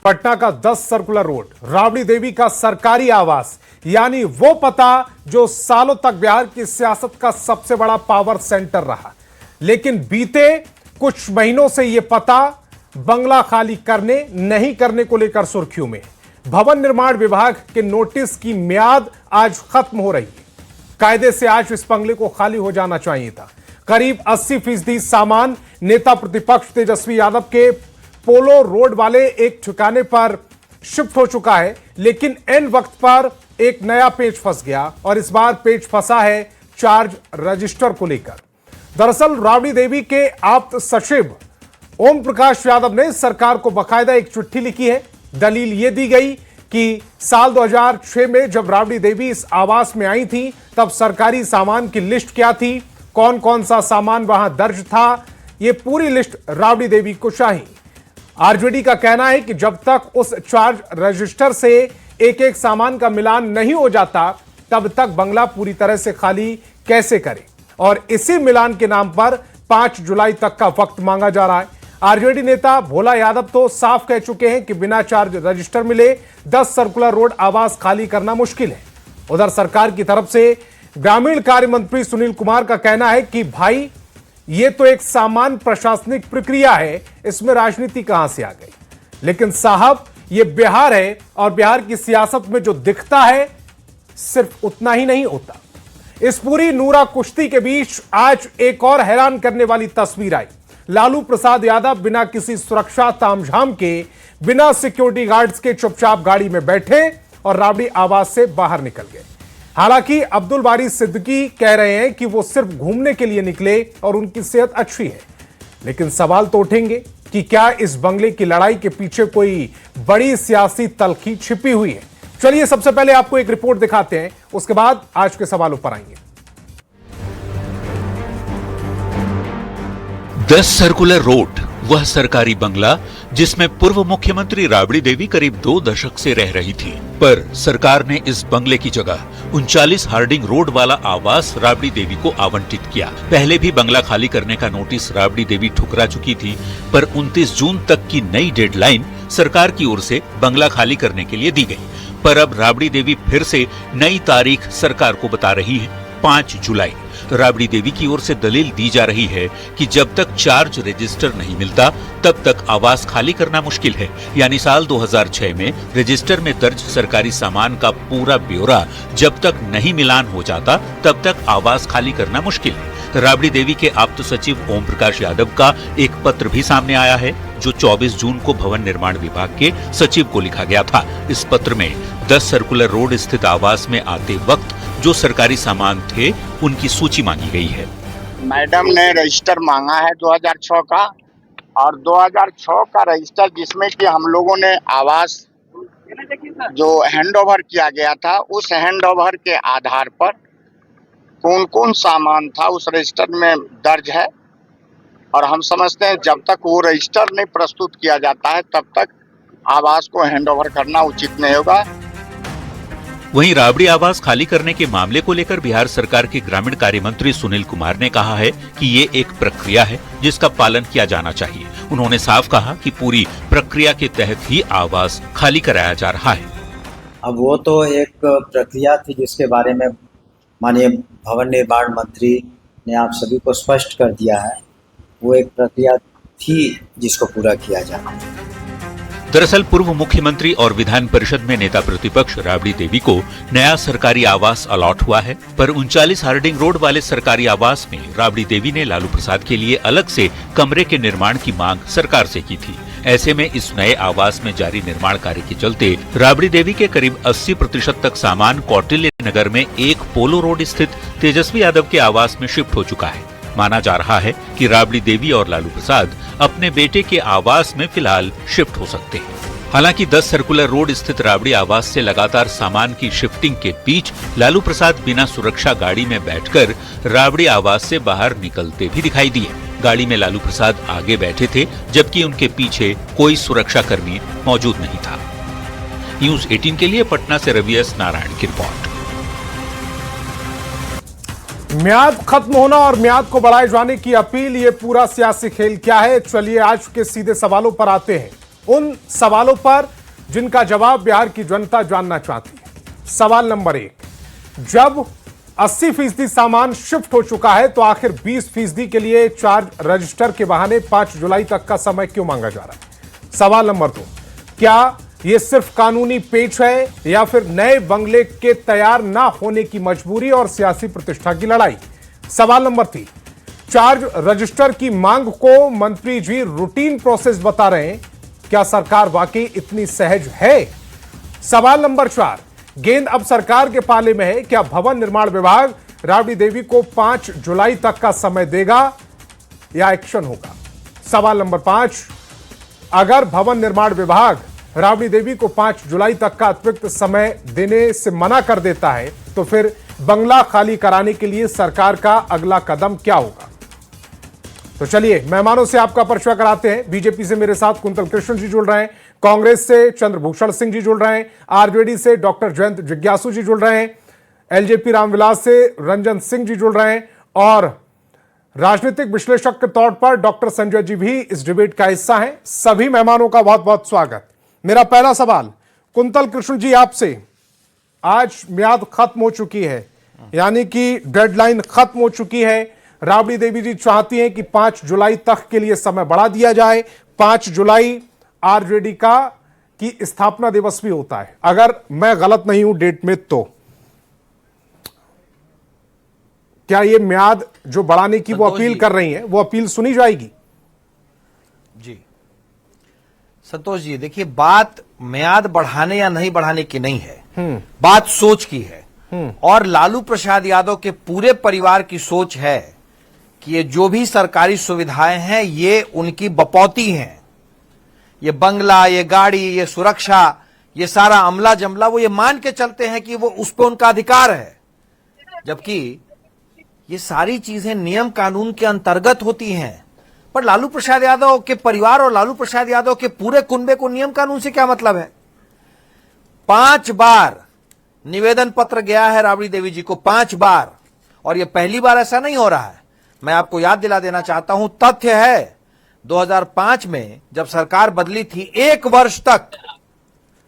पटना का 10 circular road, Rabri Devi का सरकारी आवास, यानी वो पता जो सालों तक बिहार की सियासत का सबसे बड़ा पावर सेंटर रहा। लेकिन बीते कुछ महीनों से यह पता बंगला खाली करने नहीं करने को लेकर सुर्खियों में। भवन निर्माण विभाग के नोटिस की मियाद आज खत्म हो रही है। कायदे से आज इस बंगले को खाली हो जाना चाहिए था। करीब 80% सामान नेता प्रतिपक्ष तेजस्वी यादव के पोलो रोड वाले एक ठिकाने पर शिफ्ट हो चुका है, लेकिन एन वक्त पर एक नया पेच फंस गया और इस बार पेच फंसा है चार्ज रजिस्टर को लेकर। दरअसल राबड़ी देवी के आप्त सचिव ओम प्रकाश यादव ने सरकार को बाकायदा एक चिट्ठी लिखी है। दलील यह दी गई कि साल 2006 में जब राबड़ी देवी इस आवास में आई थी तब सरकारी सामान की लिस्ट क्या थी, कौन कौन सा सामान वहां दर्ज था, यह पूरी लिस्ट राबड़ी देवी को चाहिए। आरजेडी का कहना है कि जब तक उस चार्ज रजिस्टर से एक एक सामान का मिलान नहीं हो जाता तब तक बंगला पूरी तरह से खाली कैसे करे, और इसी मिलान के नाम पर 5 जुलाई तक का वक्त मांगा जा रहा है। आरजेडी नेता भोला यादव तो साफ कह चुके हैं कि बिना चार्ज रजिस्टर मिले 10 सर्कुलर रोड आवास खाली करना मुश्किल है। उधर सरकार की तरफ से ग्रामीण कार्य मंत्री सुनील कुमार का कहना है कि भाई ये तो एक सामान्य प्रशासनिक प्रक्रिया है, इसमें राजनीति कहां से आ गई। लेकिन साहब ये बिहार है और बिहार की सियासत में जो दिखता है सिर्फ उतना ही नहीं होता। इस पूरी नूरा कुश्ती के बीच आज एक और हैरान करने वाली तस्वीर आई। लालू प्रसाद यादव बिना किसी सुरक्षा तामझाम के, बिना सिक्योरिटी गार्ड्स के चुपचाप गाड़ी में बैठे और राबड़ी आवास से बाहर निकल गए। हालांकि अब्दुल बारी सिद्दीकी कह रहे हैं कि वो सिर्फ घूमने के लिए निकले और उनकी सेहत अच्छी है। लेकिन सवाल तो उठेंगे कि क्या इस बंगले की लड़ाई के पीछे कोई बड़ी सियासी तलखी छिपी हुई है। चलिए सबसे पहले आपको एक रिपोर्ट दिखाते हैं, उसके बाद आज के सवालों पर आएंगे। 10 सर्कुलर रोड, वह सरकारी बंगला जिसमें पूर्व मुख्यमंत्री राबड़ी देवी करीब 2 दशक से रह रही थी, पर सरकार ने इस बंगले की जगह 39 हार्डिंग रोड वाला आवास राबड़ी देवी को आवंटित किया। पहले भी बंगला खाली करने का नोटिस राबड़ी देवी ठुकरा चुकी थी, पर 29 जून तक की नई डेडलाइन सरकार की ओर से बंगला खाली करने के लिए दी गई। पर अब राबड़ी देवी फिर से नई तारीख सरकार को बता रही है, 5 जुलाई। राबड़ी देवी की ओर से दलील दी जा रही है कि जब तक चार्ज रजिस्टर नहीं मिलता तब तक आवास खाली करना मुश्किल है। यानी साल 2006 में रजिस्टर में दर्ज सरकारी सामान का पूरा ब्यौरा जब तक नहीं मिलान हो जाता तब तक आवास खाली करना मुश्किल है। राबड़ी देवी के आप्त सचिव ओम प्रकाश यादव का एक पत्र भी सामने आया है जो 24 जून को भवन निर्माण विभाग के सचिव को लिखा गया था। इस पत्र में 10 सर्कुलर रोड स्थित आवास में आते वक्त जो सरकारी सामान थे उनकी सूची मांगी गई है। मैडम ने रजिस्टर मांगा है 2006 का, और 2006 का रजिस्टर जिसमें कि हम लोगों ने आवास जो हैंडओवर किया गया था उस हैंडओवर के आधार पर कौन कौन सामान था उस रजिस्टर में दर्ज है। और हम समझते हैं जब तक वो रजिस्टर नहीं प्रस्तुत किया जाता है तब तक आवास को हैंडओवर करना उचित नहीं होगा। वहीं राबड़ी आवास खाली करने के मामले को लेकर बिहार सरकार के ग्रामीण कार्य मंत्री सुनील कुमार ने कहा है कि ये एक प्रक्रिया है जिसका पालन किया जाना चाहिए। उन्होंने साफ कहा कि पूरी प्रक्रिया के तहत ही आवास खाली कराया जा रहा है। अब वो तो एक प्रक्रिया थी जिसके बारे में माननीय भवन निर्माण मंत्री ने आप सभी को स्पष्ट कर दिया है। वो एक प्रक्रिया थी जिसको पूरा किया जाना। दरअसल पूर्व मुख्यमंत्री और विधान परिषद में नेता प्रतिपक्ष राबड़ी देवी को नया सरकारी आवास अलॉट हुआ है, पर 39 हार्डिंग रोड वाले सरकारी आवास में राबड़ी देवी ने लालू प्रसाद के लिए अलग से कमरे के निर्माण की मांग सरकार से की थी। ऐसे में इस नए आवास में जारी निर्माण कार्य के चलते राबड़ी देवी के करीब 80% तक सामान कौटिल्य नगर में एक पोलो रोड स्थित तेजस्वी यादव के आवास में शिफ्ट हो चुका है। माना जा रहा है कि राबड़ी देवी और लालू प्रसाद अपने बेटे के आवास में फिलहाल शिफ्ट हो सकते हैं। हालांकि 10 सर्कुलर रोड स्थित राबड़ी आवास से लगातार सामान की शिफ्टिंग के बीच लालू प्रसाद बिना सुरक्षा गाड़ी में बैठकर राबड़ी आवास से बाहर निकलते भी दिखाई दिए। गाड़ी में लालू प्रसाद आगे बैठे थे जबकि उनके पीछे कोई सुरक्षा कर्मी मौजूद नहीं था। न्यूज़ 18 के लिए पटना से रवि एस नारायण की रिपोर्ट। म्याद खत्म होना और म्याद को बढ़ाए जाने की अपील, ये पूरा सियासी खेल क्या है? चलिए आज के सीधे सवालों पर आते हैं। उन सवालों पर जिनका जवाब बिहार की जनता जानना चाहती है। सवाल नंबर 1, जब 80% सामान शिफ्ट हो चुका है तो आखिर 20% के लिए चार्ज रजिस्टर के बहाने 5 जुलाई तक का समय क्यों मांगा जा रहा है? सवाल नंबर 2, क्या यह सिर्फ कानूनी पेच है या फिर नए बंगले के तैयार ना होने की मजबूरी और सियासी प्रतिष्ठा की लड़ाई? सवाल नंबर 3, चार्ज रजिस्टर की मांग को मंत्री जी रूटीन प्रोसेस बता रहे हैं, क्या सरकार वाकई इतनी सहज है? सवाल नंबर 4, गेंद अब सरकार के पाले में है, क्या भवन निर्माण विभाग राबड़ी देवी को 5 जुलाई तक का समय देगा या एक्शन होगा? सवाल नंबर 5, अगर भवन निर्माण विभाग राबड़ी देवी को 5 जुलाई तक का अतिरिक्त समय देने से मना कर देता है तो फिर बंगला खाली कराने के लिए सरकार का अगला कदम क्या होगा? तो चलिए मेहमानों से आपका परिचय कराते हैं। बीजेपी से मेरे साथ कुंतल कृष्ण जी जुड़ रहे हैं, कांग्रेस से चंद्रभूषण सिंह जी जुड़ रहे हैं, आरजेडी से डॉक्टर जयंत जिज्ञासु जी जुड़ रहे हैं, एलजेपी रामविलास से रंजन सिंह जी जुड़ रहे हैं और राजनीतिक विश्लेषक के तौर पर डॉक्टर संजय जी भी इस डिबेट का हिस्सा हैं। सभी मेहमानों का बहुत बहुत स्वागत। मेरा पहला सवाल कुंतल कृष्ण जी आपसे, आज मियाद खत्म हो चुकी है, यानी कि डेडलाइन खत्म हो चुकी है। राबड़ी देवी जी चाहती हैं कि 5 जुलाई तक के लिए समय बढ़ा दिया जाए। 5 जुलाई आरजेडी का की स्थापना दिवस भी होता है, अगर मैं गलत नहीं हूं डेट में। तो क्या यह म्याद जो बढ़ाने की वो अपील कर रही हैं, वो अपील सुनी जाएगी? जी संतोष जी, देखिए बात म्याद बढ़ाने या नहीं बढ़ाने की नहीं है, बात सोच की है। और लालू प्रसाद यादव के पूरे परिवार की सोच है कि ये जो भी सरकारी सुविधाएं हैं ये उनकी बपौती हैं। ये बंगला, ये गाड़ी, ये सुरक्षा, ये सारा अमला जमला वो ये मान के चलते हैं कि वो उस पर उनका अधिकार है, जबकि ये सारी चीजें नियम कानून के अंतर्गत होती हैं। पर लालू प्रसाद यादव के परिवार और लालू प्रसाद यादव के पूरे कुनबे को नियम कानून से क्या मतलब है? 5 बार निवेदन पत्र गया है राबड़ी देवी जी को, 5 बार, और यह पहली बार ऐसा नहीं हो रहा है। मैं आपको याद दिला देना चाहता हूं, तथ्य है 2005 में जब सरकार बदली थी, 1 वर्ष तक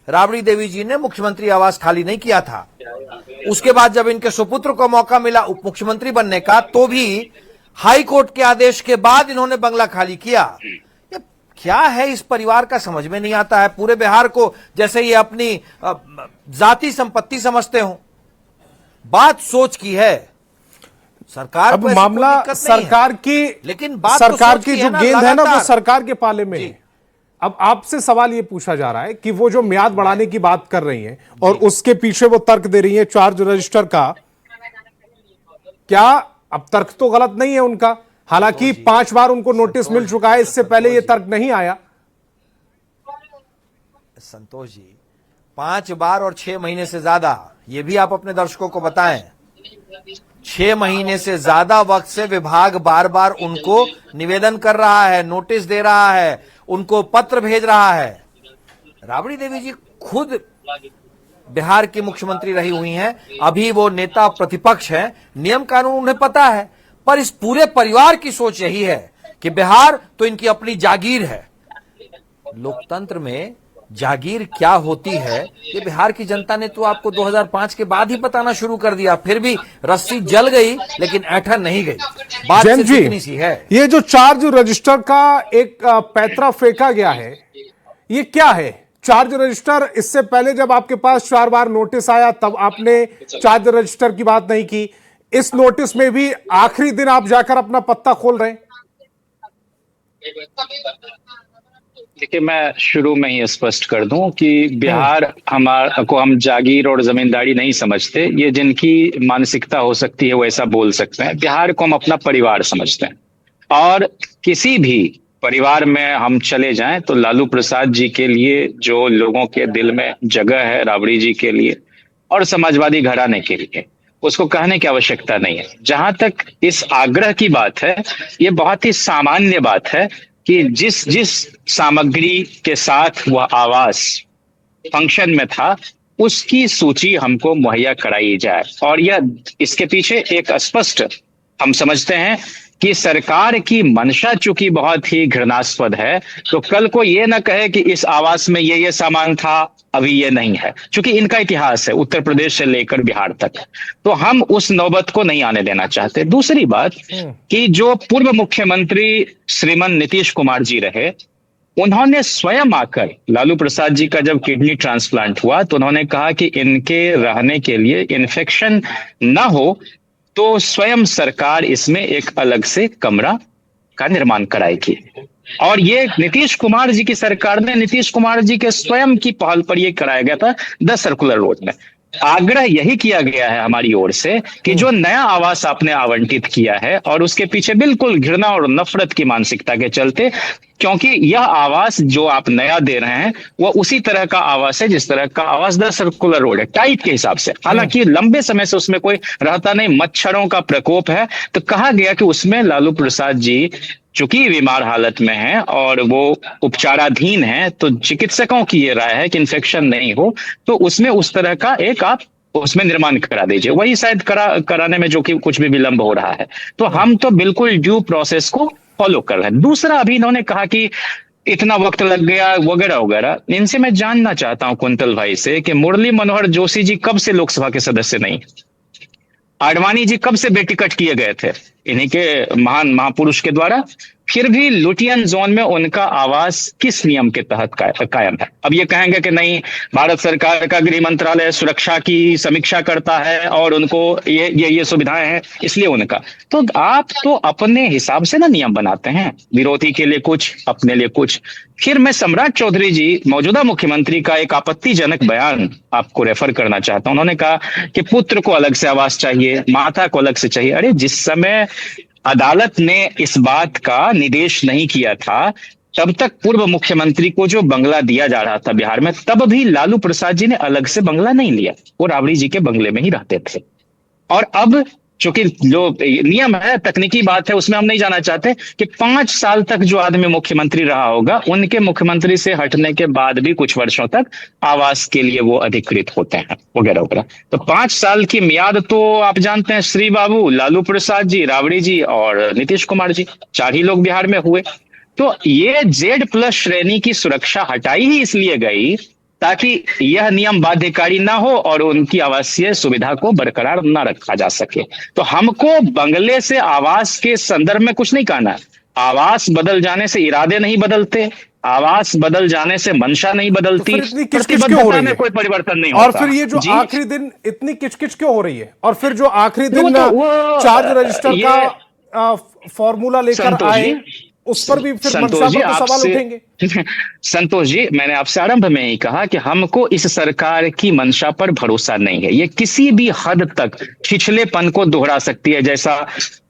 राबड़ी देवी जी ने मुख्यमंत्री आवास खाली नहीं किया था। उसके बाद जब इनके सुपुत्र को मौका मिला उप मुख्यमंत्री बनने का, तो भी हाई कोर्ट के आदेश के बाद इन्होंने बंगला खाली किया। ये क्या है इस परिवार का, समझ में नहीं आता है। पूरे बिहार को जैसे ये अपनी जाति संपत्ति समझते हो। बात सोच की है। सरकार अब मामला सरकार की, लेकिन बात सरकार तो की जो गेंद है ना वो सरकार के पाले में है। अब आपसे सवाल ये पूछा जा रहा है कि वो जो म्याद बढ़ाने की बात कर रही हैं और उसके पीछे वो तर्क दे रही है चार्ज रजिस्टर का, क्या अब तर्क तो गलत नहीं है उनका? हालांकि 5 बार उनको नोटिस मिल चुका है, इससे पहले ये तर्क नहीं आया। संतोष जी, 5 बार और 6 महीने से ज्यादा, ये भी आप अपने दर्शकों को बताएं। 6 महीने से ज्यादा वक्त से विभाग बार बार उनको निवेदन कर रहा है, नोटिस दे रहा है, उनको पत्र भेज रहा है। राबड़ी देवी जी खुद बिहार की मुख्यमंत्री रही हुई हैं, अभी वो नेता प्रतिपक्ष हैं, नियम कानून उन्हें पता है। पर इस पूरे परिवार की सोच यही है कि बिहार तो इनकी अपनी जागीर है। लोकतंत्र में जागीर क्या होती है ये बिहार की जनता ने तो आपको 2005 के बाद ही बताना शुरू कर दिया। फिर भी रस्सी जल गई लेकिन ऐठन नहीं गई। बात सिर्फ इतनी सी है। ये जो चार्ज रजिस्टर का एक पैतरा फेंका गया है, ये क्या है? चार्ज रजिस्टर, इससे पहले जब आपके पास 4 बार नोटिस आया तब आपने चार्ज रजिस्टर की बात नहीं की। इस नोटिस में भी आखिरी दिन आप जाकर अपना पत्ता खोल रहे हैं। देखिए, मैं शुरू में ही स्पष्ट कर दूं कि बिहार को हम जागीर और जमींदारी नहीं समझते। ये जिनकी मानसिकता हो सकती है वो ऐसा बोल सकते हैं। बिहार को हम अपना परिवार समझते हैं और किसी भी परिवार में हम चले जाएं तो लालू प्रसाद जी के लिए जो लोगों के दिल में जगह है, राबड़ी जी के लिए और समाजवादी घराने के लिए, उसको कहने की आवश्यकता नहीं है। जहां तक इस आग्रह की बात है, ये बहुत ही सामान्य बात है कि जिस सामग्री के साथ वह आवास फंक्शन में था उसकी सूची हमको मुहैया कराई जाए। और यह इसके पीछे एक स्पष्ट हम समझते हैं कि सरकार की मंशा चूंकि बहुत ही घृणास्पद है, तो कल को ये ना कहे कि इस आवास में ये सामान था, अभी ये नहीं है, क्योंकि इनका इतिहास है उत्तर प्रदेश से लेकर बिहार तक, तो हम उस नौबत को नहीं आने देना चाहते। दूसरी बात कि जो पूर्व मुख्यमंत्री श्रीमान नीतीश कुमार जी रहे, उन्होंने स्वयं आकर, लालू प्रसाद जी का जब किडनी ट्रांसप्लांट हुआ तो उन्होंने कहा कि इनके रहने के लिए इन्फेक्शन ना हो तो स्वयं सरकार इसमें एक अलग से कमरा का निर्माण कराएगी। और ये नीतीश कुमार जी की सरकार ने, नीतीश कुमार जी के स्वयं की पहल पर यह कराया गया था 10 सर्कुलर रोड में। आग्रह यही किया गया है हमारी ओर से कि जो नया आवास आपने आवंटित किया है, और उसके पीछे बिल्कुल घृणा और नफरत की मानसिकता के चलते, क्योंकि यह आवास जो आप नया दे रहे हैं वो उसी तरह का आवास है जिस तरह का आवास 10 सर्कुलर रोड है, टाइप के हिसाब से। हालांकि लंबे समय से उसमें कोई रहता नहीं, मच्छरों का प्रकोप है, तो कहा गया कि उसमें लालू प्रसाद जी चूंकि बीमार हालत में है और वो उपचाराधीन है, तो चिकित्सकों की ये राय है कि इन्फेक्शन नहीं हो, तो उसमें उस तरह का एक आप उसमें निर्माण करा दीजिए। वही शायद कराने में जो कि कुछ भी विलंब हो रहा है, तो हम तो बिल्कुल ड्यू प्रोसेस को फॉलो कर रहे हैं। दूसरा, अभी इन्होंने कहा कि इतना वक्त लग गया वगैरह वगैरह, इनसे मैं जानना चाहता हूं कुंतल भाई से कि मुरली मनोहर जोशी जी कब से लोकसभा के सदस्य नहीं, आडवाणी जी कब से बेटिकट किए गए थे इन्हीं के महान महापुरुष के द्वारा, फिर भी लुटियन जोन में उनका आवास किस नियम के तहत कायम है? अब ये कहेंगे कि नहीं, भारत सरकार का गृह मंत्रालय सुरक्षा की समीक्षा करता है और उनको ये सुविधाएं हैं इसलिए उनका, तो आप तो अपने हिसाब से ना नियम बनाते हैं, विरोधी के लिए कुछ, अपने लिए कुछ। फिर मैं सम्राट चौधरी जी, मौजूदा मुख्यमंत्री का एक आपत्तिजनक बयान आपको रेफर करना चाहता हूं। उन्होंने कहा कि पुत्र को अलग से आवास चाहिए, माता को अलग से चाहिए। अरे, जिस समय अदालत ने इस बात का निर्देश नहीं किया था, तब तक पूर्व मुख्यमंत्री को जो बंगला दिया जा रहा था बिहार में, तब भी लालू प्रसाद जी ने अलग से बंगला नहीं लिया, वो राबड़ी जी के बंगले में ही रहते थे। और अब चूंकि जो नियम है, तकनीकी बात है, उसमें हम नहीं जाना चाहते कि 5 साल तक जो आदमी मुख्यमंत्री रहा होगा, उनके मुख्यमंत्री से हटने के बाद भी कुछ वर्षों तक आवास के लिए वो अधिकृत होते हैं वगैरह वगैरह। तो 5 साल की मियाद तो आप जानते हैं, श्री बाबू, लालू प्रसाद जी, राबड़ी जी और नीतीश कुमार जी, 4 ही लोग बिहार में हुए। तो ये Z+ श्रेणी की सुरक्षा हटाई ही इसलिए गई ताकि यह नियम बाध्यकारी ना हो और उनकी आवासीय सुविधा को बरकरार ना रखा जा सके। तो हमको बंगले से आवास के संदर्भ में कुछ नहीं कहना है। आवास बदल जाने से इरादे नहीं बदलते, आवास बदल जाने से मंशा नहीं बदलती, तो फिर इतनी किचकिच क्यों हो रही है? कोई परिवर्तन नहीं और होता। फिर ये जो आखिरी दिन इतनी किचकिच क्यों हो रही है? और फिर जो आखिरी दिन चार्ज रजिस्टर का फॉर्मूला लेकर आए, उस पर भी फिर मंशा पर तो सवाल उठेंगे। संतोष जी, मैंने आपसे आरंभ में ही कहा कि हमको इस सरकार की मंशा पर भरोसा नहीं है। ये किसी भी हद तक छिछलेपन को दोहरा सकती है, जैसा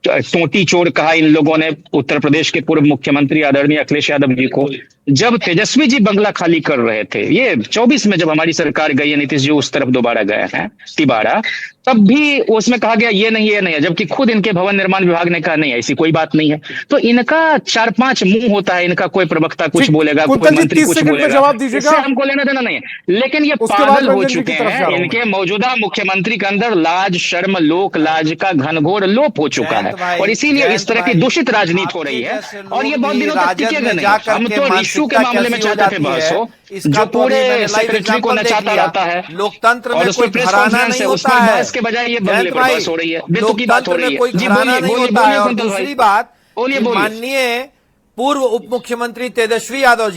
टोटी चोर कहा इन लोगों ने उत्तर प्रदेश के पूर्व मुख्यमंत्री आदरणीय अखिलेश यादव जी को, जब तेजस्वी जी बंगला खाली कर रहे थे, ये 24 में जब हमारी सरकार गई है, नीतीश जी उस तरफ दोबारा गए हैं तिबारा, तब भी उसमें कहा गया ये नहीं है, जबकि खुद इनके भवन निर्माण विभाग ने कहा नहीं, ऐसी कोई बात नहीं है। तो इनका 4-5 मुंह होता है, इनका कोई प्रवक्ता कुछ बोलेगा, कोई मंत्री कुछ बोलेगा, जवाब दीजिएगा, इससे हमको लेना देना नहीं है। लेकिन ये पागल हो चुके हैं, इनके मौजूदा मुख्यमंत्री के अंदर लाज, शर्म, लोक लाज का घनघोर लोप हो चुका है, और इसीलिए इस तरह की दूषित राजनीति हो रही है। और ये बहुत दिनों तक टिकेगा नहीं। हम तो इश्यू के मामले में चाहते थे बहस हो, जो पूरे सेक्रेटरी को नचाता रहता है, लोकतंत्र और में उसमें प्रेस कॉन्फ्रेंस है, उसमें बहस के बजाय ये बंगले पर बहस हो रही है, बेतुकी बात हो रही है। जी बोलिए, और दूसरी बात, माननीय पूर्व उप मुख्यमंत्री तेजस्वी यादव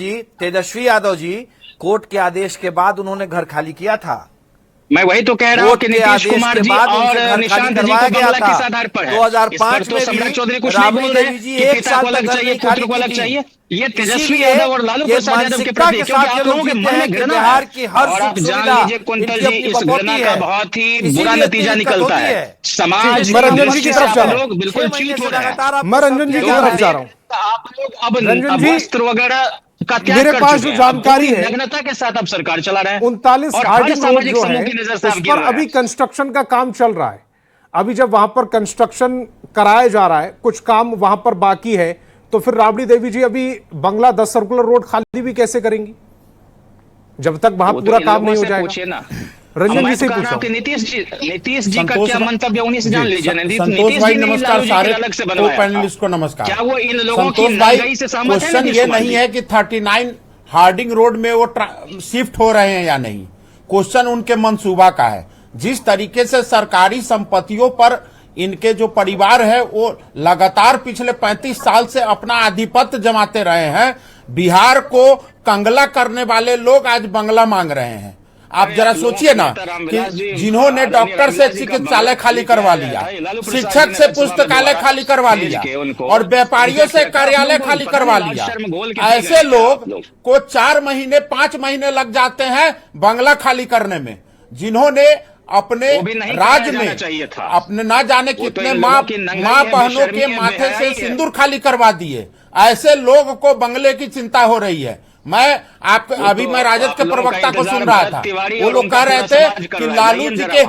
जी कोर्ट के आदेश के बाद उन्होंने घर खाली किया था। मैं वही तो कह रहा हूँ कि नीतीश कुमार जी और निशांत जी को बंगला किस आधार पर है? 2005 में सम्राट चौधरी कुछ नहीं बोल रहे हैं कि पिता को अलग चाहिए, पुत्र को अलग चाहिए। ये तेजस्वी यादव और लालू प्रसाद यादव के प्रति, क्योंकि आप लोगों के मन में घृणा है, और आप जान लीजिए कुंतल जी, इस घृणा का बहुत ही बुरा नतीजा निकलता है। समाज रंजन जी की तरफ जा रहा हूं, बिल्कुल चीट हो रहा है। मैं रंजन जी की तरफ जा रहा हूं। आप लोग अब वस्त्र वगैरह का त्याग मेरे कर पास चुके जो हैं, जानकारी है, नग्नता के साथ अब सरकार चला रहे हैं। 39 और हार्डिंग रोड सामाजिक जो समूह है, की नजर से उस आप पर गिर रहे अभी हैं। कंस्ट्रक्शन का काम चल रहा है। अभी जब वहां पर कंस्ट्रक्शन कराया जा रहा है, कुछ काम वहां पर बाकी है, तो फिर राबड़ी देवी जी अभी बंगला 10 सर्कुलर रोड खाली भी कैसे करेंगी, जब तक वहां पूरा काम नहीं हो जाएगा? रंजन जी मैं से तो कह पूछ रहा रहा हूं कि हूं। नीतीश जी का संतोष क्या मंतव्य उन्हीं से जान लीजिए। संतोष भाई नमस्कार, लालू जी के सारे अलग से को बनवाया था। पैनलिस्ट को नमस्कार। क्या वो इन लोगों की संतोष भाई, नंगाई से सहमत है? क्वेश्चन नीतीश ये कुमार नहीं जी? है कि 39 हार्डिंग रोड में वो शिफ्ट हो रहे हैं या नहीं, क्वेश्चन उनके मंसूबा का है। जिस तरीके से सरकारी संपत्तियों पर इनके जो परिवार है वो लगातार पिछले 35 साल से अपना आधिपत्य जमाते रहे हैं, बिहार को कंगला करने वाले लोग आज बंगला मांग रहे हैं। आप जरा सोचिए ना कि जिन्होंने डॉक्टर से चिकित्सालय खाली करवा लिया, शिक्षक से पुस्तकालय खाली करवा लिया और व्यापारियों से कार्यालय खाली करवा लिया, ऐसे लोग को 4 महीने 5 महीने लग जाते हैं बंगला खाली करने में। जिन्होंने अपने राज्य में अपने ना जाने कितने माँ बहनों के माथे से सिंदूर खाली करवा दिए, ऐसे लोग को बंगले की चिंता हो रही है। मैं आपको अभी मैं राजद के प्रवक्ता को सुन रहा था, वो लोग कह रहे थे कि लालू जी के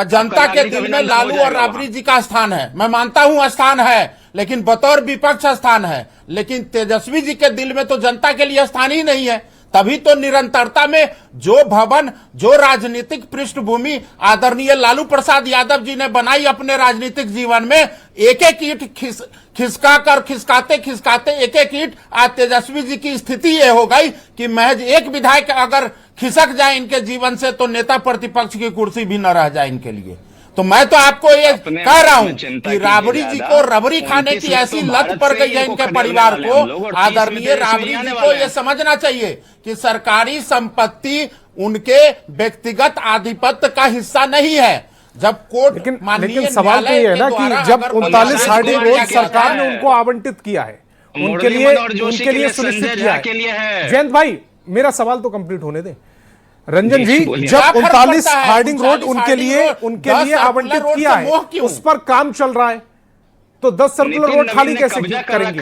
जनता के दिल में लालू और राबड़ी जी का स्थान है। मैं मानता हूं स्थान है, लेकिन बतौर विपक्ष स्थान है, लेकिन तेजस्वी जी के दिल में तो जनता के लिए स्थान ही नहीं है। तभी तो निरंतरता में जो भवन, जो राजनीतिक पृष्ठभूमि आदरणीय लालू प्रसाद यादव जी ने बनाई अपने राजनीतिक जीवन में, एक एक ईंट खिसकाते एक एक ईंट, आज तेजस्वी जी की स्थिति ये हो गई कि महज एक विधायक अगर खिसक जाए इनके जीवन से तो नेता प्रतिपक्ष की कुर्सी भी न रह जाए इनके लिए। तो मैं तो आपको ये कह रहा हूं कि राबड़ी जी को रबड़ी खाने की ऐसी लत पड़ गई है इनके परिवार को। आदरणीय राबड़ी जी को ये समझना चाहिए कि सरकारी संपत्ति उनके व्यक्तिगत आधिपत्य का हिस्सा नहीं है। जब कोर्ट लेकिन सवाल तो ये है ना कि जब 39 हार्डिंग रोड सरकार ने उनको आवंटित किया है, उनके लिए सुनिश्चित किया है। जयंत भाई, मेरा सवाल तो कंप्लीट होने दें। रंजन जी, जब 39 हार्डिंग रोड उनके लिए आवंटित किया है, उस पर काम चल रहा है, तो 10 सर्कुलर रोड खाली कैसे करेंगे?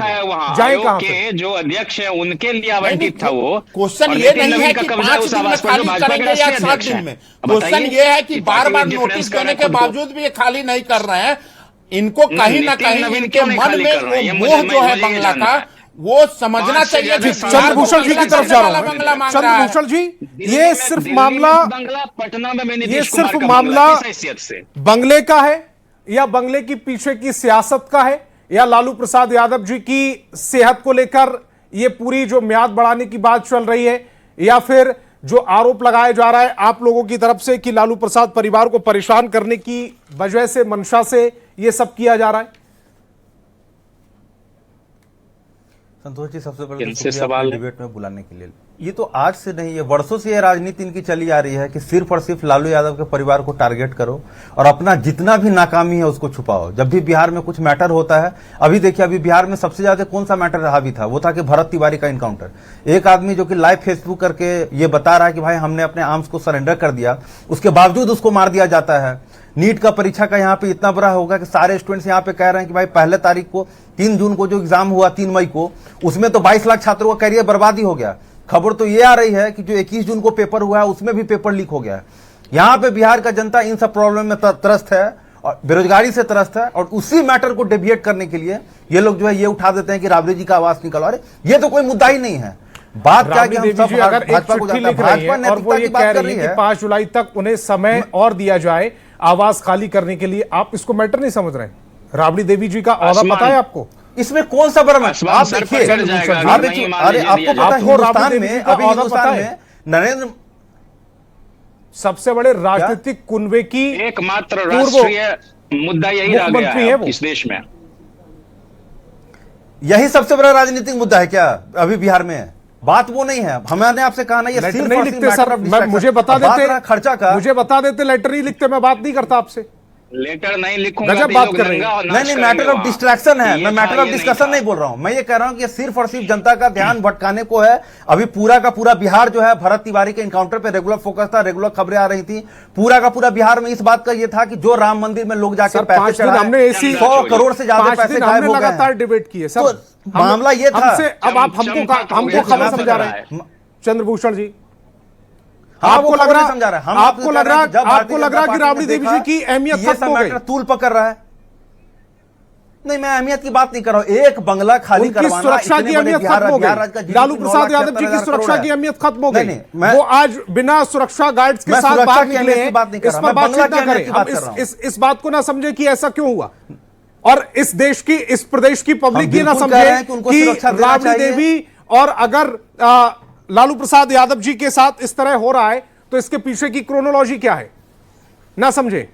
जाए कहां पे? जो अध्यक्ष है उनके लिए आवंटित था वो। क्वेश्चन ये नहीं है कि 5 दिन में खाली करेंगे या 7 दिन में। क्वेश्चन ये है कि बार-बार नोटिस देने के बावजूद भी ये खाली नहीं कर रहे हैं। इनको कहीं ना कहीं इनके मन में वो मोह जो है बंगला का, वो समझना चाहिए। चंद्रभूषण जी की तरफ जा रहा हूं। चंद्रभूषण जी, ये सिर्फ मामला बंगले का है या बंगले की पीछे की सियासत का है, या लालू प्रसाद यादव जी की सेहत को लेकर ये पूरी जो म्याद बढ़ाने की बात चल रही है, या फिर जो आरोप लगाया जा रहा है आप लोगों की तरफ से कि लालू प्रसाद परिवार को परेशान करने की वजह से, मंशा से ये सब किया जा रहा है? संतोष जी, सबसे पहले तो सवाल डिबेट में बुलाने के लिए। ये तो आज से नहीं है, वर्षों से ये राजनीति इनकी चली आ रही है कि सिर्फ और सिर्फ लालू यादव के परिवार को टारगेट करो और अपना जितना भी नाकामी है उसको छुपाओ। जब भी बिहार में कुछ मैटर होता है, अभी देखिए अभी बिहार में सबसे ज्यादा कौन सा मैटर रहा भी था, वो था कि भरत तिवारी का इनकाउंटर। एक आदमी जो कि लाइव फेसबुक करके ये बता रहा है कि भाई हमने अपने आर्म्स को सरेंडर कर दिया, उसके बावजूद उसको मार दिया जाता है। नीट का परीक्षा का यहाँ पे इतना बुरा होगा कि सारे स्टूडेंट्स यहाँ पे कह रहे हैं कि भाई पहले तारीख को 3 जून को जो एग्जाम हुआ 3 मई को, उसमें तो 22 लाख छात्रों का करियर बर्बादी हो गया। खबर तो ये आ रही है कि जो 21 जून को पेपर हुआ है उसमें भी पेपर लीक हो गया है। यहाँ पे बिहार का जनता इन सब प्रॉब्लम में त्रस्त है और बेरोजगारी से त्रस्त है, और उसी मैटर को डेविएट करने के लिए ये लोग जो है ये उठा देते हैं कि राबड़ी जी का आवाज निकलो। अरे ये तो कोई मुद्दा ही नहीं है। बात क्या कि हम सब भाजपा को जानते हैं, भाजपा नेतृत्व की बात कर रही है 5 जुलाई तक उन्हें समय और दिया जाए आवाज खाली करने के लिए। आप इसको मैटर नहीं समझ रहे हैं? राबड़ी देवी जी का औहदा पता है आपको? इसमें कौन सा बर्म है? आप देखिए, अरे आपको पता है हिंदुस्तान में अभी हिंदुस्तान में नरेंद्र सबसे बड़े राजनीतिक कुनबे की एकमात्र राष्ट्रीय मुद्दा यही रह गया है इस देश में। यही सबसे बड़ा राजनीतिक मुद्दा है क्या अभी बिहार में? बात वो नहीं है। हमने आपसे कहा ना, ये सिर्फ नहीं लिखते सर, मुझे बता देते खर्चा का, मुझे बता देते, लेटर नहीं लिखते, मैं बात नहीं करता आपसे। लेटर नहीं लिखूंगा गजब बात कर रहे हैं। नहीं, मैटर ऑफ डिस्ट्रैक्शन है, मैं मैटर ऑफ डिस्कशन नहीं बोल रहा हूं। मैं ये कह रहा हूं कि सिर्फ और सिर्फ जनता का ध्यान भटकाने को है। अभी पूरा का पूरा बिहार जो है भरत तिवारी के इनकाउंटर पे रेगुलर फोकस था, रेगुलर खबरें आ रही थी। पूरा का पूरा बिहार में इस बात का ये था कि जो राम मंदिर में लोग जाकर पैसे चढ़ाए, 100 करोड़ से ज्यादा पैसे गायब हो गए। लगातार डिबेट किए सब, मामला ये था। अब आप हमको खबर समझा रहे हैं चंद्रभूषण जी। आपको लग रहा कि राबड़ी देवी जी की अहमियत खत्म हो गई, तूल पकड़ रहा है। नहीं, मैं अहमियत की बात नहीं कर रहा हूं। एक बंगला खाली उनकी करवाना, सुरक्षा इतने की बड़े अहमियत बिहार खत्म हो राज्य का गई। GDP लालू प्रसाद यादव जी की 9,78,000 सुरक्षा करोड़ है। की अहमियत खत्म हो गई। नहीं, मैं- वो आज बिना सुरक्षा गार्ड्स के मैं साथ सुरक्षा बाहर की निकले अहमियत हैं। की बात नहीं कर इस रहा, पर मैं बातचीत बंगला की ना अहमियत करें। की हम बात कर रहा हूं। इस बात को ना समझे कि ऐसा क्यों हुआ, और इस देश की, इस प्रदेश की पब्लिक ये ना बिल्कुल कह रहे समझे हैं कि उनको कि सुरक्षा देना राबड़ी चाहिए। देवी और अगर लालू प्रसाद यादव जी के साथ इस तरह हो रहा है तो इसके पीछे की क्रोनोलॉजी क्या है, ना समझे।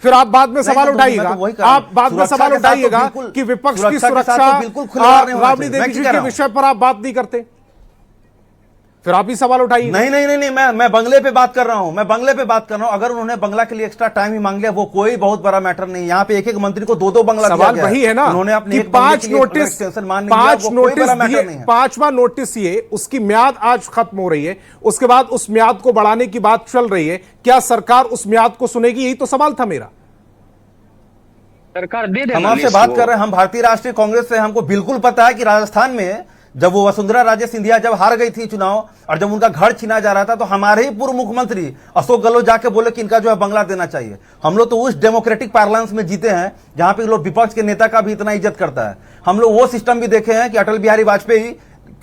फिर आप बाद में सवाल उठाइएगा, आप बाद में सवाल उठाइएगा कि विपक्ष की सुरक्षा राबड़ी देवी जी के विषय पर आप बात नहीं करते, फिर आप ही सवाल उठाइए। नहीं, मैं बंगले पे बात कर रहा हूं, मैं बंगले पे बात कर रहा हूं। अगर उन्होंने बंगला के लिए एक्स्ट्रा टाइम ही मांग लिया, वो कोई बहुत बड़ा मैटर नहीं। यहाँ पे एक एक मंत्री को दो दो बंगला दिया सवाल गया वही है ना उन्होंने अपने कि एक बंगले पांच के लिए नोटिस, एक्सटेंशन मान नहीं दिया, वो कोई बड़ा मैटर नहीं है। पांचवा नोटिस ये, उसकी म्याद आज खत्म हो रही है, उसके बाद उस म्याद को बढ़ाने की बात चल रही है। क्या सरकार उस म्याद को सुनेगी, यही तो सवाल था मेरा। सरकार दे देना। हम आपसे बात कर रहे हैं, हम भारतीय राष्ट्रीय कांग्रेस से, हमको बिल्कुल पता है कि राजस्थान में जब वो वसुंधरा राजे सिंधिया जब हार गई थी चुनाव और जब उनका घर छीना जा रहा था, तो हमारे ही पूर्व मुख्यमंत्री अशोक गहलोत जाके बोले कि इनका जो है बंगला देना चाहिए। हम लोग तो उस डेमोक्रेटिक पार्लियामेंट में जीते हैं जहां पे लोग विपक्ष के नेता का भी इतना इज्जत करता है। हम लोग वो सिस्टम भी देखे हैं कि अटल बिहारी वाजपेयी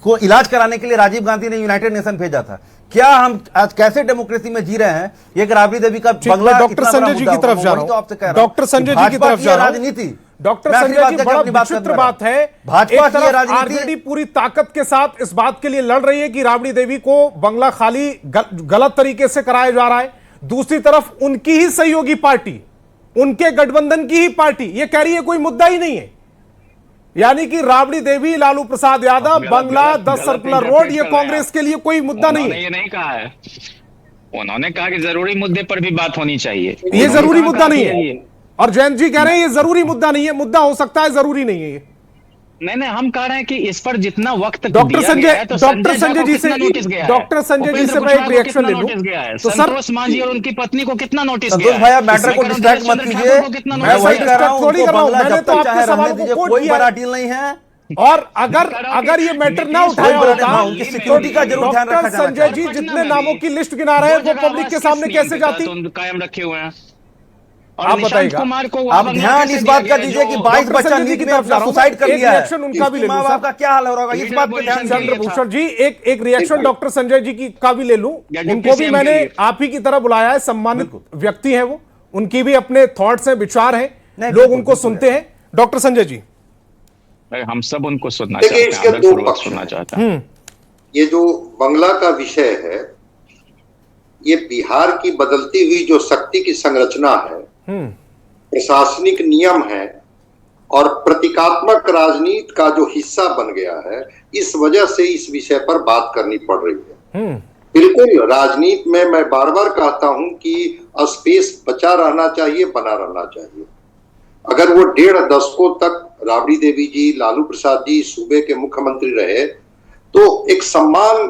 को इलाज कराने के लिए राजीव गांधी ने यूनाइटेड नेशन भेजा था। क्या हम आज कैसे डेमोक्रेसी में जी रहे हैं? एक राबड़ी देवी का बंगला, डॉक्टर संजय जी की तरफ जा रहा हूं, डॉक्टर संजय जी की तरफ जा रहा हूं। राजनीति, डॉक्टर संजय जी, बड़ा विचित्र बात है, भाजपा एक तरफ आरजेडी पूरी ताकत के साथ इस बात के लिए लड़ रही है कि राबड़ी देवी को बंगला खाली गलत तरीके से कराया जा रहा है, दूसरी तरफ उनकी ही सहयोगी पार्टी, उनके गठबंधन की ही पार्टी ये कह रही है कोई मुद्दा ही नहीं है। यानी कि राबड़ी देवी, लालू प्रसाद यादव, बंगला, 10 सर्कुलर रोड, ये कांग्रेस के लिए कोई मुद्दा नहीं है। ये नहीं कहा है, उन्होंने कहा कि जरूरी मुद्दे पर भी बात होनी चाहिए। ये जरूरी मुद्दा नहीं है, और जयंत जी कह रहे हैं ये जरूरी मुद्दा नहीं है। मुद्दा हो सकता है, जरूरी नहीं है ये। नहीं, हम कह रहे हैं कि इस पर जितना वक्त डॉक्टर संजय जी से मैं एक रिएक्शन ले लूं तो संतोष मांझी और उनकी पत्नी को कितना नोटिस गया है? भाई, आप मैटर को डिस्ट्रैक्ट मत कीजिए, मैं वही कह रहा हूं, थोड़ी कर रहा हूं, मैंने तो आपके सवाल को कोट कोई किया बड़ा है। डील नहीं है। और अगर ये मैटर ना उठाया होता, उनकी सिक्योरिटी का जरूर ध्यान रखा डॉक्टर जाना संजय जी जितने नामों की लिस्ट गिना रहे हैं वो पब्लिक के सामने कैसे जाती, कायम रखे हुए हैं। आप बताइएगा। आप ध्यान इस बात का दीजिए कि 22 बच्चा नीट में अपना सुसाइड कर लिया है, उनका भी ले लूं, माँ-बाप का क्या हाल हो रहा होगा, इस बात पे ध्यान। चंद्रभूषण जी, एक रिएक्शन डॉक्टर संजय जी की का भी ले लूं, उनको भी मैंने आप ही की तरह बुलाया है, सम्मानित व्यक्ति हैं वो, उनकी भी अपने थॉट्स हैं, विचार हैं, लोग उनको सुनते हैं। डॉक्टर संजय जी, हम सब उनको सुनना चाहते हैं, इसके दो पक्ष सुनना चाहते हैं। ये जो बंगला का विषय है, ये बिहार की बदलती हुई जो शक्ति की संरचना है, प्रशासनिक नियम है और प्रतीकात्मक राजनीति का जो हिस्सा बन गया है, इस वजह से इस विषय पर बात करनी पड़ रही है। बिल्कुल, राजनीति में मैं बार बार कहता हूं कि स्पेस बचा रहना चाहिए, बना रहना चाहिए। अगर वो 1.5 दशकों तक राबड़ी देवी जी, लालू प्रसाद जी सूबे के मुख्यमंत्री रहे तो एक सम्मान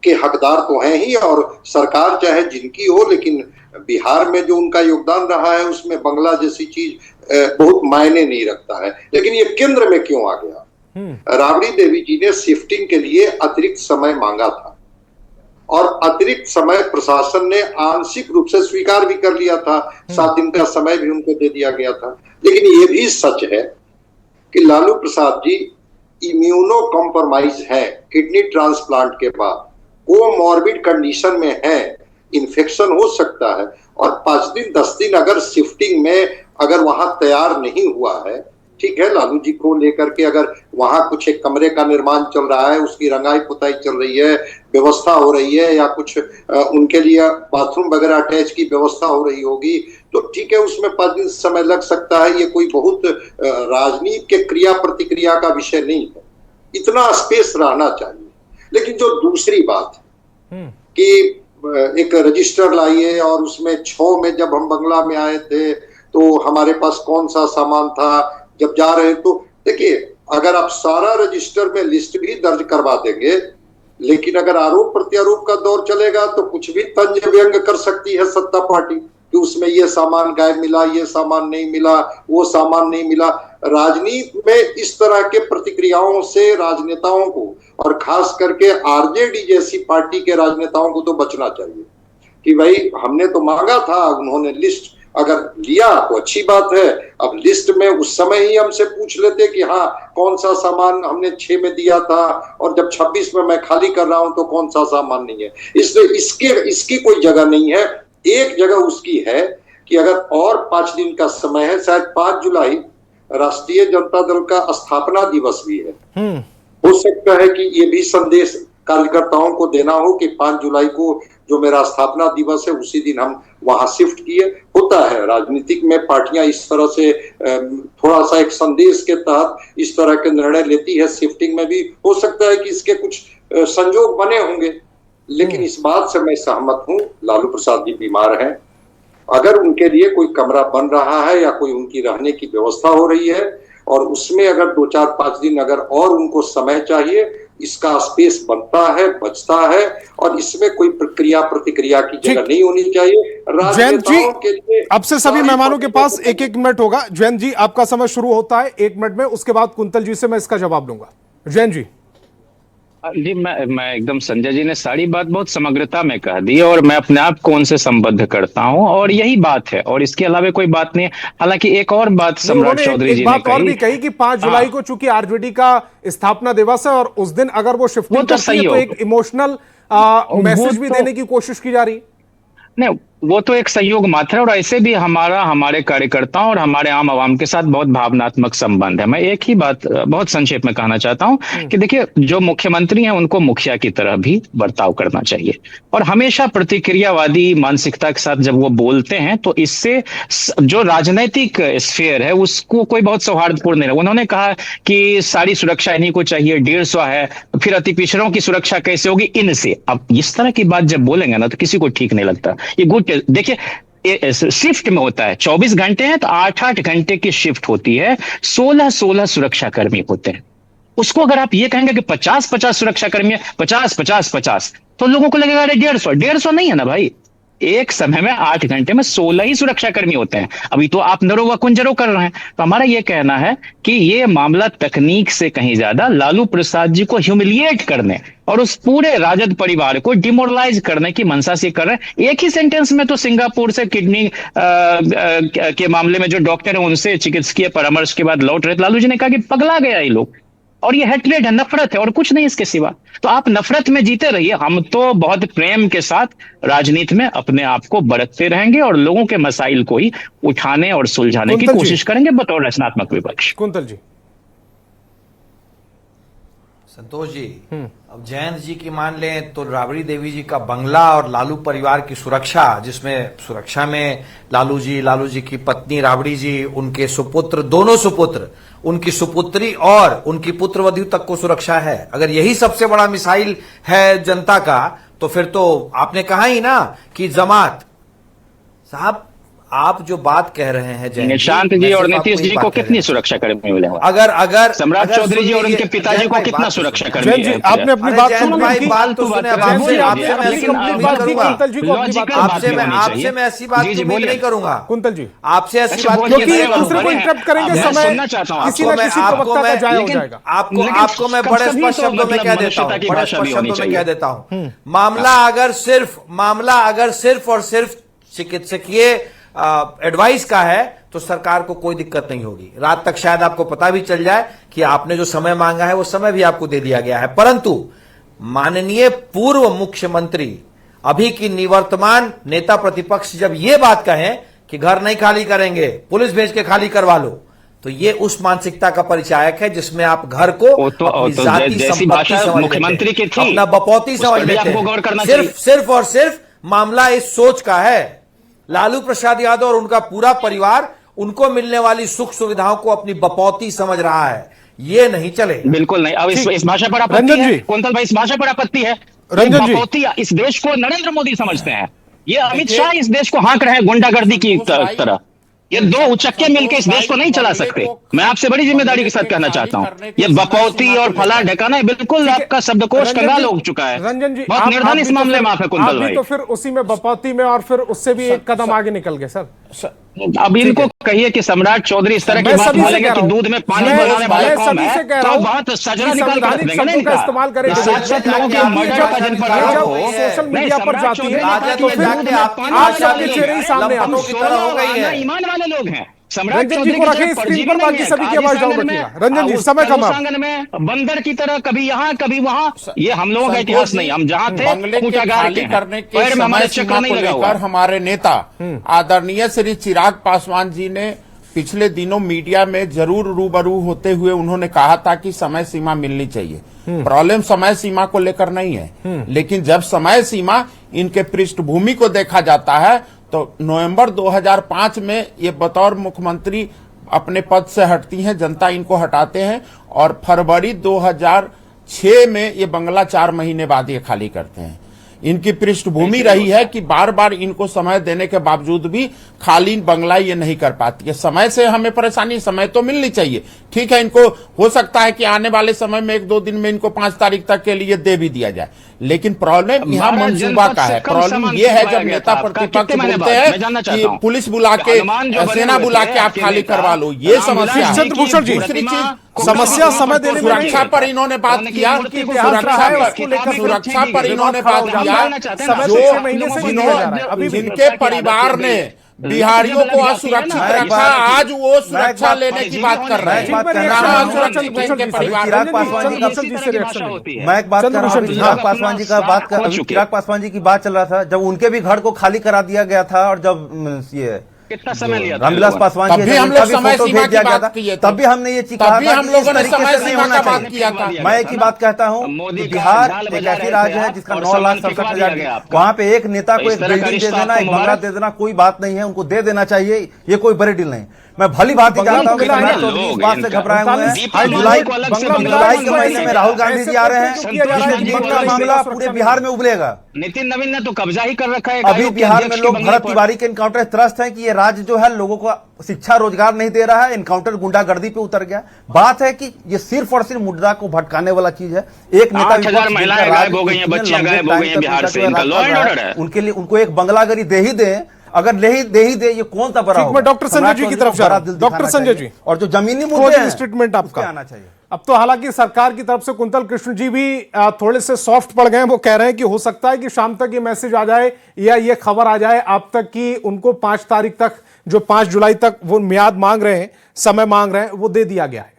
के हकदार तो हैं ही, और सरकार चाहे जिनकी हो, लेकिन बिहार में जो उनका योगदान रहा है उसमें बंगला जैसी चीज बहुत मायने नहीं रखता है। लेकिन ये केंद्र में क्यों आ गया? राबड़ी देवी जी ने शिफ्टिंग के लिए अतिरिक्त समय मांगा था और अतिरिक्त समय प्रशासन ने आंशिक रूप से स्वीकार भी कर लिया था, 7 दिन का समय भी उनको दे दिया गया था। लेकिन ये भी सच है कि लालू प्रसाद जी इम्यूनो कॉम्प्रोमाइज है, किडनी ट्रांसप्लांट के बाद कोमॉर्बिड कंडीशन में है, इन्फेक्शन हो सकता है, और 5 दिन 10 दिन अगर शिफ्टिंग में अगर वहां तैयार नहीं हुआ है, ठीक है, लालू जी को लेकर के अगर वहां कुछ एक कमरे का निर्माण चल रहा है, उसकी रंगाई पुताई चल रही है, व्यवस्था हो रही है, या कुछ उनके लिए बाथरूम वगैरह अटैच की व्यवस्था हो रही होगी, तो ठीक है, उसमें 5 दिन समय लग सकता है। ये कोई बहुत राजनीति के क्रिया प्रतिक्रिया का विषय नहीं है, इतना स्पेस रहना चाहिए। लेकिन जो दूसरी बात है कि एक रजिस्टर लाइए और उसमें 6 में जब हम बंगला में आए थे तो हमारे पास कौन सा सामान था, जब जा रहे तो देखिए, अगर आप सारा रजिस्टर में लिस्ट भी दर्ज करवा देंगे, लेकिन अगर आरोप प्रत्यारोप का दौर चलेगा तो कुछ भी तंज व्यंग कर सकती है सत्ता पार्टी कि उसमें ये सामान गायब मिला, ये सामान नहीं मिला, वो सामान नहीं मिला। राजनीति में इस तरह के प्रतिक्रियाओं से राजनेताओं को, और खास करके आरजेडी जैसी पार्टी के राजनेताओं को तो बचना चाहिए कि भाई हमने तो मांगा था, उन्होंने लिस्ट अगर लिया तो अच्छी बात है। अब लिस्ट में उस समय ही हमसे पूछ लेते कि हाँ कौन सा सामान हमने 6 में दिया था और जब 26 में मैं खाली कर रहा हूं तो कौन सा सामान नहीं है। इसलिए इसकी कोई जगह नहीं है। एक जगह उसकी है कि अगर और 5 दिन का समय है, शायद 5 जुलाई राष्ट्रीय जनता दल का स्थापना दिवस भी है। हो सकता है कि ये भी संदेश कार्यकर्ताओं को देना हो कि 5 जुलाई को जो मेरा स्थापना दिवस है उसी दिन हम वहां शिफ्ट किए। होता है राजनीतिक में पार्टियां इस तरह से थोड़ा सा एक संदेश के तहत इस तरह के निर्णय लेती है। शिफ्टिंग में भी हो सकता है कि इसके कुछ संजोग बने होंगे, लेकिन इस बात से मैं सहमत हूं, लालू प्रसाद जी बीमार हैं। अगर उनके लिए कोई कमरा बन रहा है या कोई उनकी रहने की व्यवस्था हो रही है और उसमें अगर 2-4-5 दिन अगर और उनको समय चाहिए, इसका स्पेस बनता है, बचता है और इसमें कोई प्रक्रिया प्रतिक्रिया की जगह नहीं होनी चाहिए। जयंत जी, अब से सभी मेहमानों के पास 1-1 मिनट होगा। जयंत जी, आपका समय शुरू होता है 1 मिनट में, उसके बाद कुंतल जी से मैं इसका जवाब लूंगा। जयंत जी। जी, मैं एकदम, संजय जी ने सारी बात बहुत समग्रता में कह दी और मैं अपने आप को उनसे संबद्ध करता हूं और यही बात है और इसके अलावा कोई बात नहीं है। हालांकि एक और बात सम्राट चौधरी जी ने कही कि 5 जुलाई को चूंकि आरजेडी का स्थापना दिवस है और उस दिन अगर वो शिफ्टिंग करती है तो एक इमोशनल मैसेज भी देने की कोशिश की जा रही है। नहीं, वो तो एक संयोग मात्र है और ऐसे भी हमारे कार्यकर्ताओं और हमारे आम आवाम के साथ बहुत भावनात्मक संबंध है। मैं एक ही बात बहुत संक्षेप में कहना चाहता हूं कि देखिए, जो मुख्यमंत्री हैं उनको मुखिया की तरह भी बर्ताव करना चाहिए और हमेशा प्रतिक्रियावादी मानसिकता के साथ जब वो बोलते हैं तो इससे जो राजनीतिक स्फीयर है उसको कोई बहुत सौहार्दपूर्ण नहीं है। उन्होंने कहा कि सारी सुरक्षा इन्हीं को चाहिए, 150 है, फिर अति पिछड़ों की सुरक्षा कैसे होगी इनसे। अब इस तरह की बात जब बोलेंगे ना तो किसी को ठीक नहीं लगता। ये गुड, देखिए शिफ्ट में होता है, 24 घंटे हैं तो 8-8 घंटे की शिफ्ट होती है, 16-16 सुरक्षा कर्मी होते हैं। उसको अगर आप ये कहेंगे कि 50-50 सुरक्षा कर्मी है, 50-50-50, तो लोगों को लगेगा अरे 150 नहीं है ना भाई। एक समय में 8 घंटे में 16 ही सुरक्षा कर्मी होते हैं। अभी तो आप नरो व कुंजरो कर रहे हैं। तो हमारा ये कहना है कि ये मामला तकनीक से कहीं ज्यादा लालू प्रसाद जी को ह्यूमिलिएट करने और उस पूरे राजद परिवार को डिमोरलाइज करने की मंशा से कर रहे हैं। एक ही सेंटेंस में तो सिंगापुर से किडनी के मामले में जो डॉक्टर है उनसे चिकित्सकीय परामर्श के बाद लौट रहे, लालू जी ने कहा कि पगला गया ये लोग। और ये हेट्रेड है, नफरत है और कुछ नहीं इसके सिवा। तो आप नफरत में जीते रहिए, हम तो बहुत प्रेम के साथ राजनीति में अपने आप को बरतते रहेंगे और लोगों के मसाइल को ही उठाने और सुलझाने की कोशिश करेंगे बतौर रचनात्मक विपक्ष। कुंतल जी। संतोष जी, अब जयंत जी की मान लें तो राबड़ी देवी जी का बंगला और लालू परिवार की सुरक्षा, जिसमें सुरक्षा में लालू जी की पत्नी राबड़ी जी, उनके सुपुत्र, दोनों सुपुत्र, उनकी सुपुत्री और उनकी पुत्रवधू तक को सुरक्षा है। अगर यही सबसे बड़ा मिसाइल है जनता का, तो फिर तो आपने कहा ही ना कि जमात साहब, आप जो बात कह रहे हैं निशांत जी और नीतीश जी को कितनी सुरक्षा कर्मी मिले? अगर सम्राट चौधरी जी और उनके पिताजी को कितना सुरक्षा कर्मी है? आपने अपनी बात सुनी, आपसे मैं ऐसी बात नहीं करूंगा कुंतल जी, आपसे ऐसी बात, क्योंकि एक दूसरे को इंटरप्ट करेंगे, समय किसी न किसी प्रवक्ता का जाया हो जाएगा। आपको मैं बड़े स्पष्ट शब्दों में कह देता हूं, मामला अगर सिर्फ और सिर्फ चिकित्सकीय एडवाइस का है तो सरकार को कोई दिक्कत नहीं होगी। रात तक शायद आपको पता भी चल जाए कि आपने जो समय मांगा है वो समय भी आपको दे दिया गया है। परंतु माननीय पूर्व मुख्यमंत्री, अभी की निवर्तमान नेता प्रतिपक्ष जब ये बात कहें कि घर नहीं खाली करेंगे, पुलिस भेज के खाली करवा लो, तो ये उस मानसिकता का परिचायक है जिसमें आप घर को अपनी जाति संपत्ति समझ मुख्यमंत्री की थी, अपना बपौती समझ लेते हैं। सिर्फ और सिर्फ मामला इस सोच का है, लालू प्रसाद यादव और उनका पूरा परिवार उनको मिलने वाली सुख सुविधाओं को अपनी बपौती समझ रहा है। ये नहीं चले, बिल्कुल नहीं। अब इस भाषा पर आपत्ति है कुंतल भाई, इस भाषा पर आपत्ति है। बपौती इस देश को नरेंद्र मोदी समझते हैं, ये अमित शाह इस देश को हाँक रहे हैं गुंडागर्दी की तरह। ये दो उचक्के मिलकर इस देश को नहीं चला सकते। मैं आपसे बड़ी जिम्मेदारी के साथ कहना चाहता हूँ, ये बपौती और फला ढकाना बिल्कुल आपका शब्दकोश कंगाल हो चुका है। रंजन जी, बहुत निर्धन इस मामले में आप है कुंतल भाई। तो फिर उसी में बपौती में और फिर उससे भी एक कदम आगे निकल गए सर। अब इनको कहिए कि सम्राट चौधरी इस तरह की बात बोलेंगे कि दूध में पानी बनाने वाला कौन है, तो बहुत सजरा निकाल कर रख देंगे ना इनका। इस्तेमाल करें सात लोगों की मर्डर का जिन पर आरोप हो, सोशल मीडिया पर जाती है तो फिर आज सबके चेहरे ही सामने आते हैं। की तरह हो गई है। ईमान वाले लोग हैं। सम्राट रंजन जी चौधरी को की रखें जब स्क्रीन परजीवी पर, नहीं बाकी है, सभी की आवाज डाउन कालिस्तान रखिएगा। में, रंजन जी उस समय कम कालिस्तान में बंदर की तरह कभी यहाँ कभी वहाँ, ये हम लोगों का इतिहास नहीं। हम जहाँ थे बंगले के कूटागार खाली के करने हैं, के पैर में हमारे समय चक्र सीमा नहीं को लगा हुआ। लेकर हमारे नेता आदरणीय श्री चिराग पासवान जी ने पिछले दिनों मीडिया में जरूर रूबरू होते हुए उन्होंने कहा था कि समय सीमा मिलनी चाहिए। प्रॉब्लम समय सीमा को लेकर नहीं है, लेकिन जब समय सीमा इनके पृष्ठभूमि को देखा जाता है तो नवंबर 2005 में ये बतौर मुख्यमंत्री अपने पद से हटती हैं, जनता इनको हटाते हैं, और फरवरी 2006 में ये बंगला 4 महीने बाद ये खाली करते हैं। इनकी पृष्ठभूमि रही है कि बार बार इनको समय देने के बावजूद भी खाली बंगला ये नहीं कर पाती है। समय से हमें परेशानी, समय तो मिलनी चाहिए, ठीक है। इनको हो सकता है कि आने वाले समय में 1-2 दिन में इनको 5 तारीख तक के लिए दे भी दिया जाए, लेकिन प्रॉब्लम यहाँ मंसूबा का है। प्रॉब्लम ये है जब नेता प्रतिपक्ष बोलते हैं कि पुलिस बुला के, सेना बुला के आप खाली करवा लो, ये समस्या है। चंद्रभूषण जी, दूसरी चीज समस्या समय देने में नहीं सुरक्षा है। पर इन्होंने बात किया, सुरक्षा पर इन्होंने बात किया। समय तो 6 महीने से ही दिया जा रहा है। अभी भी जिनके परिवार ने बिहारियों को असुरक्षित रखा, आज वो सुरक्षा लेने की बात कर रहे हैं। चिराग पासवान जी का चिराग पासवान जी की बात चल रहा था, जब उनके भी घर को खाली करा दिया गया था, और जब ये कितना समय लिया था? रामविलास पासवान जी तभी हम लोग समय सीमा की बात किए थे। तभी हमने ये कहा तभी हम लोगों ने समय सीमा का बात किया था। मैं एक ही बात कहता हूँ कि बिहार एक ऐसी राज्य है जिसका 9,67,000, वहाँ पे एक नेता को एक बिल्डिंग दे देना, एक बंगला दे देना कोई बात नहीं है, उनको दे देना चाहिए, ये कोई बड़ी डील नहीं। मैं भली बात ही जानता हूँ कि सम्राट चौधरी इस बात से घबराए हुए हैं। जुलाई के महीने में राहुल गांधी जी आ रहे हैं, मामला पूरे बिहार में उबलेगा। नितिन नवीन ने तो कब्जा ही कर रखा है। अभी बिहार में लोग भरत तिवारी के इनकाउंटर त्रस्त हैं कि ये राज्य जो है लोगों को शिक्षा रोजगार नहीं दे रहा है, इनकाउंटर गुंडागर्दी पे उतर गया। बात है कि ये सिर्फ और सिर्फ मुद्दा को भटकाने वाला चीज है। एक नेता 8,000 महिलाएं गायब हो गई हैं, बच्चियां गायब हो गई हैं बिहार से, इनका लॉ एंड ऑर्डर है। उनके लिए उनको एक बंगलागरी दे ही दे, अगर दे ही दे, ये कौन सा बड़ा होगा? मैं डॉक्टर संजय जी की तरफ जा रहा हूं। डॉक्टर संजय जी, और जो जमीनी मुद्दे हैं स्टेटमेंट आपका आना चाहिए। अब तो हालांकि सरकार की तरफ से कुंतल कृष्ण जी भी थोड़े से सॉफ्ट पड़ गए हैं। वो कह रहे हैं कि हो सकता है कि शाम तक ये मैसेज आ जाए या ये खबर आ जाए आप तक कि उनको 5 तारीख तक, जो 5 जुलाई तक वो मियाद मांग रहे हैं, समय मांग रहे हैं, वो दे दिया गया है।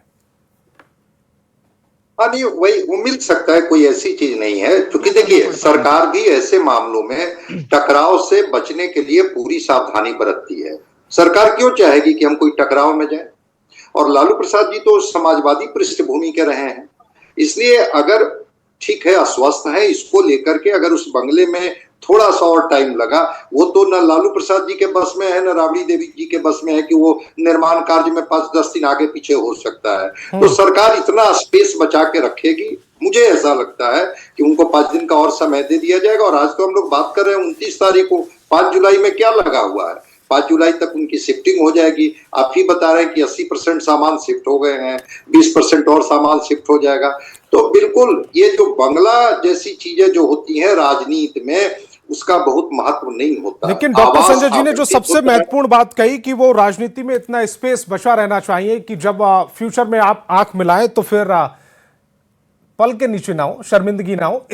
हाँ नहीं, वही वो मिल सकता है, कोई ऐसी चीज नहीं है। क्योंकि देखिए सरकार भी ऐसे मामलों में टकराव से बचने के लिए पूरी सावधानी बरतती है। सरकार क्यों चाहेगी कि हम कोई टकराव में जाए? और लालू प्रसाद जी तो समाजवादी पृष्ठभूमि के रहे हैं, इसलिए अगर ठीक है अस्वस्थ है, इसको लेकर के अगर उस बंगले में थोड़ा सा और टाइम लगा, वो तो न लालू प्रसाद जी के बस में है न राबड़ी देवी जी के बस में है कि वो निर्माण कार्य में 5-10 दिन आगे पीछे हो सकता है। तो सरकार इतना स्पेस बचा के रखेगी, मुझे ऐसा लगता है कि उनको 5 दिन का और समय दे दिया जाएगा। और आज तो हम लोग बात कर रहे हैं 29 तारीख को, 5 जुलाई में क्या लगा हुआ है? 5 जुलाई तक उनकी शिफ्टिंग हो जाएगी। आप ही बता रहे हैं कि 80% सामान शिफ्ट हो गए हैं, 20% और सामान शिफ्ट हो जाएगा। तो बिल्कुल ये जो बंगला जैसी चीजें जो होती हैं राजनीति में, उसका बहुत महत्व नहीं होता। लेकिन डॉक्टर संजय जी ने जो सबसे महत्वपूर्ण बात कही कि वो राजनीति में इतना स्पेस बचा रहना चाहिए कि जब फ्यूचर में आप आंख मिलाएं तो फिर पल के नीचे ना हो, शर्मिंदगी ना हो।